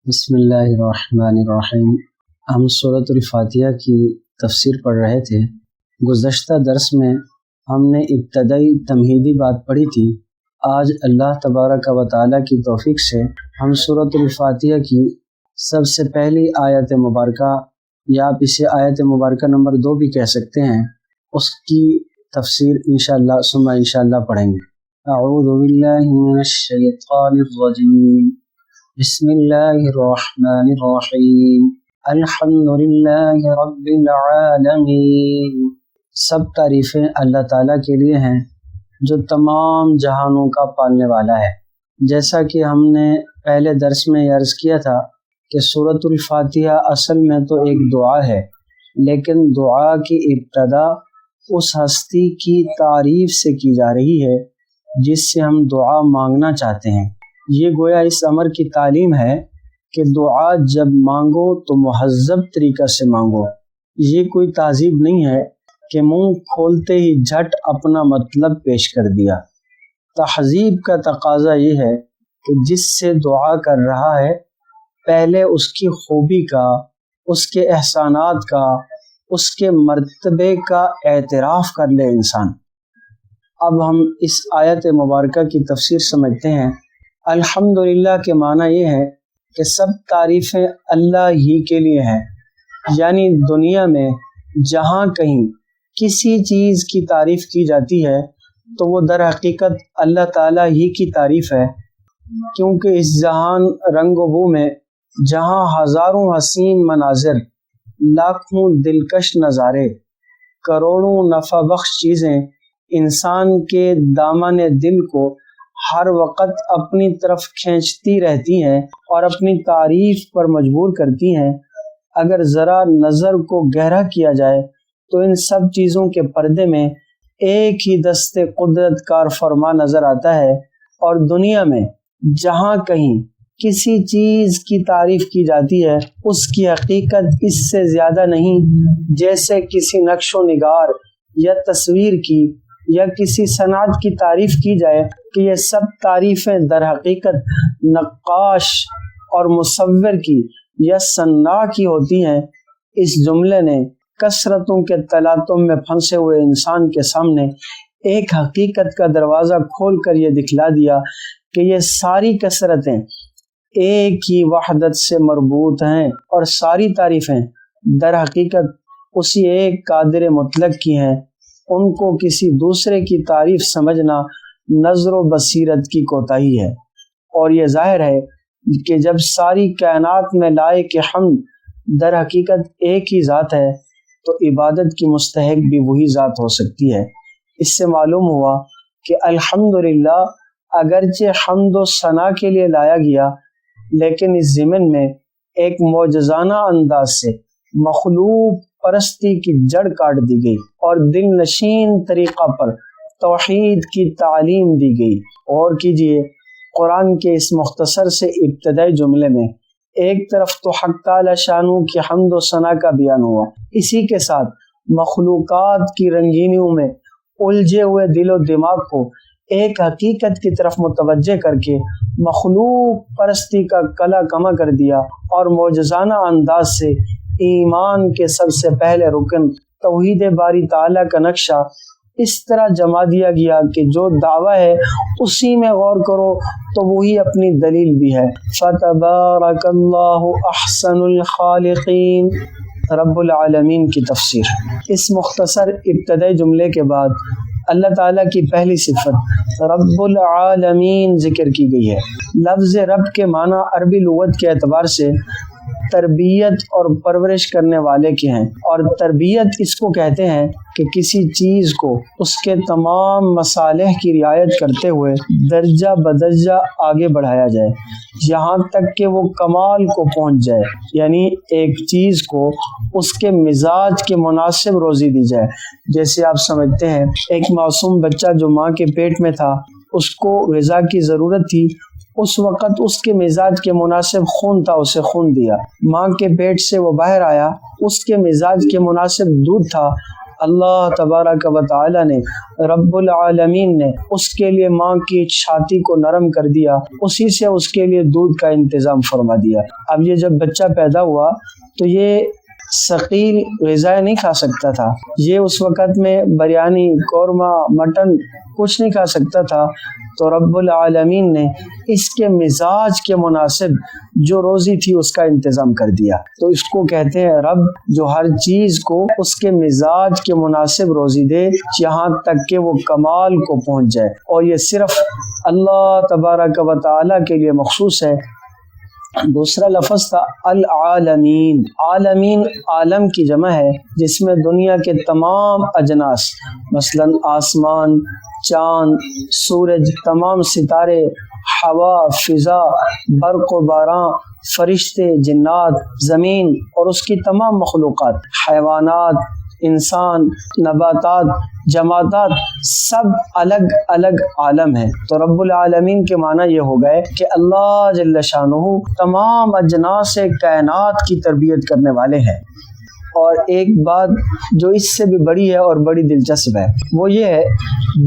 بسم اللہ الرحمن الرحیم۔ ہم سورۃ الفاتحہ کی تفسیر پڑھ رہے تھے۔ گزشتہ درس میں ہم نے ابتدائی تمہیدی بات پڑھی تھی۔ آج اللہ تبارک و تعالیٰ کی توفیق سے ہم سورۃ الفاتحہ کی سب سے پہلی آیت مبارکہ، یا آپ اسے آیت مبارکہ نمبر 2 بھی کہہ سکتے ہیں، اس کی تفسیر انشاءاللہ ثم انشاءاللہ پڑھیں گے۔ اعوذ باللہ من الشیطان الرجیم، بسم اللہ الرحمن الرحیم، الحمد للہ رب العالمین۔ سب تعریفیں اللہ تعالیٰ کے لیے ہیں جو تمام جہانوں کا پالنے والا ہے۔ جیسا کہ ہم نے پہلے درس میں عرض کیا تھا کہ سورۃ الفاتحہ اصل میں تو ایک دعا ہے، لیکن دعا کی ابتدا اس ہستی کی تعریف سے کی جا رہی ہے جس سے ہم دعا مانگنا چاہتے ہیں۔ یہ گویا اس امر کی تعلیم ہے کہ دعا جب مانگو تو مہذب طریقہ سے مانگو۔ یہ کوئی تہذیب نہیں ہے کہ منہ کھولتے ہی جھٹ اپنا مطلب پیش کر دیا۔ تہذیب کا تقاضا یہ ہے کہ جس سے دعا کر رہا ہے پہلے اس کی خوبی کا، اس کے احسانات کا، اس کے مرتبے کا اعتراف کر لے انسان۔ اب ہم اس آیت مبارکہ کی تفسیر سمجھتے ہیں۔ الحمدللہ کے معنی یہ ہے کہ سب تعریفیں اللہ ہی کے لیے ہیں، یعنی دنیا میں جہاں کہیں کسی چیز کی تعریف کی جاتی ہے تو وہ در حقیقت اللہ تعالیٰ ہی کی تعریف ہے، کیونکہ اس جہان رنگ و بو میں جہاں ہزاروں حسین مناظر، لاکھوں دلکش نظارے، کروڑوں نفع بخش چیزیں انسان کے دامن دل کو ہر وقت اپنی طرف کھینچتی رہتی ہیں اور اپنی تعریف پر مجبور کرتی ہیں، اگر ذرا نظر کو گہرا کیا جائے تو ان سب چیزوں کے پردے میں ایک ہی دست قدرت کار فرما نظر آتا ہے۔ اور دنیا میں جہاں کہیں کسی چیز کی تعریف کی جاتی ہے اس کی حقیقت اس سے زیادہ نہیں جیسے کسی نقش و نگار یا تصویر کی یا کسی صنعت کی تعریف کی جائے کہ یہ سب تعریفیں در حقیقت نقاش اور مصور کی یا صناع کی ہوتی ہیں۔ اس جملے نے کثرتوں کے تلاطم میں پھنسے ہوئے انسان کے سامنے ایک حقیقت کا دروازہ کھول کر یہ دکھلا دیا کہ یہ ساری کثرتیں ایک ہی وحدت سے مربوط ہیں اور ساری تعریفیں در حقیقت اسی ایک قادر مطلق کی ہیں۔ ان کو کسی دوسرے کی تعریف سمجھنا نظر و بصیرت کی کوتاہی ہے، اور یہ ظاہر ہے کہ جب ساری کائنات میں لائق حمد در حقیقت ایک ہی ذات ہے تو عبادت کی مستحق بھی وہی ذات ہو سکتی ہے۔ اس سے معلوم ہوا کہ الحمدللہ اگرچہ حمد و ثنا کے لیے لایا گیا، لیکن اس ضمن میں ایک معجزانہ انداز سے مخلوق پرستی کی جڑ کاٹ دی گئی اور دل نشین طریقہ پر توحید کی تعلیم دی گئی۔ اور کیجئے قرآن کے اس مختصر سے ابتدائی جملے میں ایک طرف تو حق تعالی شانوں کی حمد و ثنا کا بیان ہوا، اسی کے ساتھ مخلوقات کی رنگینیوں میں الجھے ہوئے دل و دماغ کو ایک حقیقت کی طرف متوجہ کر کے مخلوق پرستی کا کلا کما کر دیا، اور معجزانہ انداز سے ایمان کے سب سے پہلے رکن توحید باری تعالیٰ کا نقشہ اس طرح جما دیا گیا کہ جو دعویٰ ہے اسی میں غور کرو تو وہی اپنی دلیل بھی ہے۔ فتبارک اللہ احسن الخالقین، رب العالمین کی تفسیر۔ اس مختصر ابتدائی جملے کے بعد اللہ تعالیٰ کی پہلی صفت رب العالمین ذکر کی گئی ہے۔ لفظ رب کے معنی عربی لغت کے اعتبار سے تربیت اور پرورش کرنے والے کے ہیں، اور تربیت اس کو کہتے ہیں کہ کسی چیز کو اس کے تمام مصالح کی رعایت کرتے ہوئے درجہ بدرجہ آگے بڑھایا جائے یہاں تک کہ وہ کمال کو پہنچ جائے، یعنی ایک چیز کو اس کے مزاج کے مناسب روزی دی جائے۔ جیسے آپ سمجھتے ہیں ایک معصوم بچہ جو ماں کے پیٹ میں تھا، اس کو غذا کی ضرورت تھی، اس وقت اس کے مزاج کے مناسب خون تھا، اسے خون دیا۔ ماں کے پیٹ سے وہ باہر آیا، اس کے مزاج کے مناسب دودھ تھا، اللہ تبارک و تعالی نے، رب العالمین نے اس کے لیے ماں کی چھاتی کو نرم کر دیا، اسی سے اس کے لیے دودھ کا انتظام فرما دیا۔ اب یہ جب بچہ پیدا ہوا تو یہ ثقیل غذائیں نہیں کھا سکتا تھا، یہ اس وقت میں بریانی، قورمہ، مٹن کچھ نہیں کھا سکتا تھا، تو رب العالمین نے اس کے مزاج کے مناسب جو روزی تھی اس کا انتظام کر دیا۔ تو اس کو کہتے ہیں رب، جو ہر چیز کو اس کے مزاج کے مناسب روزی دے یہاں تک کہ وہ کمال کو پہنچ جائے، اور یہ صرف اللہ تبارک و تعالی کے لیے مخصوص ہے۔ دوسرا لفظ تھا العالمین۔ عالمین عالم کی جمع ہے جس میں دنیا کے تمام اجناس، مثلا آسمان، چاند، سورج، تمام ستارے، ہوا، فضا، برق و باراں، فرشتے، جنات، زمین اور اس کی تمام مخلوقات، حیوانات، انسان، نباتات، جمادات، سب الگ الگ عالم ہیں۔ تو رب العالمین کے معنی یہ ہو گئے کہ اللہ جل شانہ تمام اجناس کائنات کی تربیت کرنے والے ہیں۔ اور ایک بات جو اس سے بھی بڑی ہے اور بڑی دلچسپ ہے وہ یہ ہے،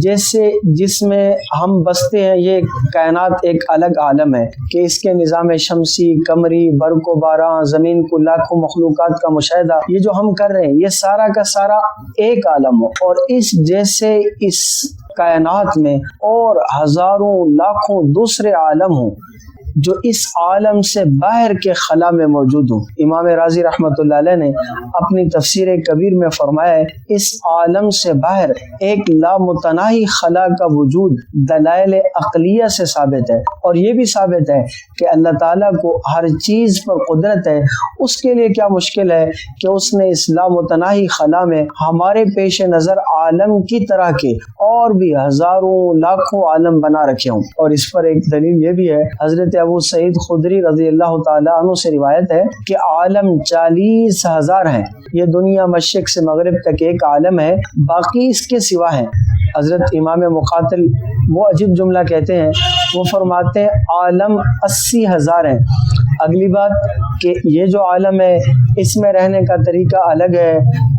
جیسے جس میں ہم بستے ہیں یہ کائنات ایک الگ عالم ہے کہ اس کے نظام شمسی، قمری، برق و باراں، زمین کو لاکھوں مخلوقات کا مشاہدہ، یہ جو ہم کر رہے ہیں یہ سارا کا سارا ایک عالم ہو، اور اس جیسے اس کائنات میں اور ہزاروں لاکھوں دوسرے عالم ہوں جو اس عالم سے باہر کے خلا میں موجود ہوں۔ امام رازی رحمۃ اللہ علیہ نے اپنی تفسیر کبیر میں فرمایا ہے، اس عالم سے باہر ایک لامتناہی خلا کا وجود دلائل عقلیہ سے ثابت ہے، اور یہ بھی ثابت ہے کہ اللہ تعالیٰ کو ہر چیز پر قدرت ہے۔ اس کے لیے کیا مشکل ہے کہ اس نے اس لامتناہی خلا میں ہمارے پیش نظر عالم کی طرح کے اور بھی ہزاروں لاکھوں عالم بنا رکھے ہوں۔ اور اس پر ایک دلیل یہ بھی ہے، حضرت ابو سعید خدری رضی اللہ تعالیٰ عنہ سے روایت ہے کہ عالم 40,000 ہیں۔ یہ دنیا مشرق سے مغرب تک ایک عالم ہے، باقی اس کے سوا ہیں۔ حضرت امام مقاتل وہ عجیب جملہ کہتے ہیں، وہ فرماتے ہیں عالم 80,000 ہیں۔ اگلی بات کہ یہ جو عالم ہے اس میں رہنے کا طریقہ الگ ہے،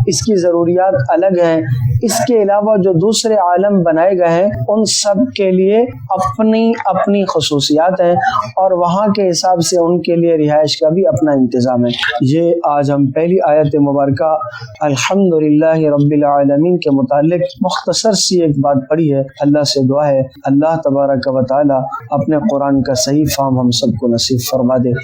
اس کی ضروریات الگ ہیں، اس کے علاوہ جو دوسرے عالم بنائے گئے ہیں ان سب کے لیے اپنی اپنی خصوصیات ہیں، اور وہاں کے حساب سے ان کے لیے رہائش کا بھی اپنا انتظام ہے۔ یہ آج ہم پہلی آیت مبارکہ الحمدللہ رب العالمین کے متعلق مختصر سی ایک بات پڑھی ہے۔ اللہ سے دعا ہے اللہ تبارک و تعالی اپنے قرآن کا صحیح فہم ہم سب کو نصیب فرما دے۔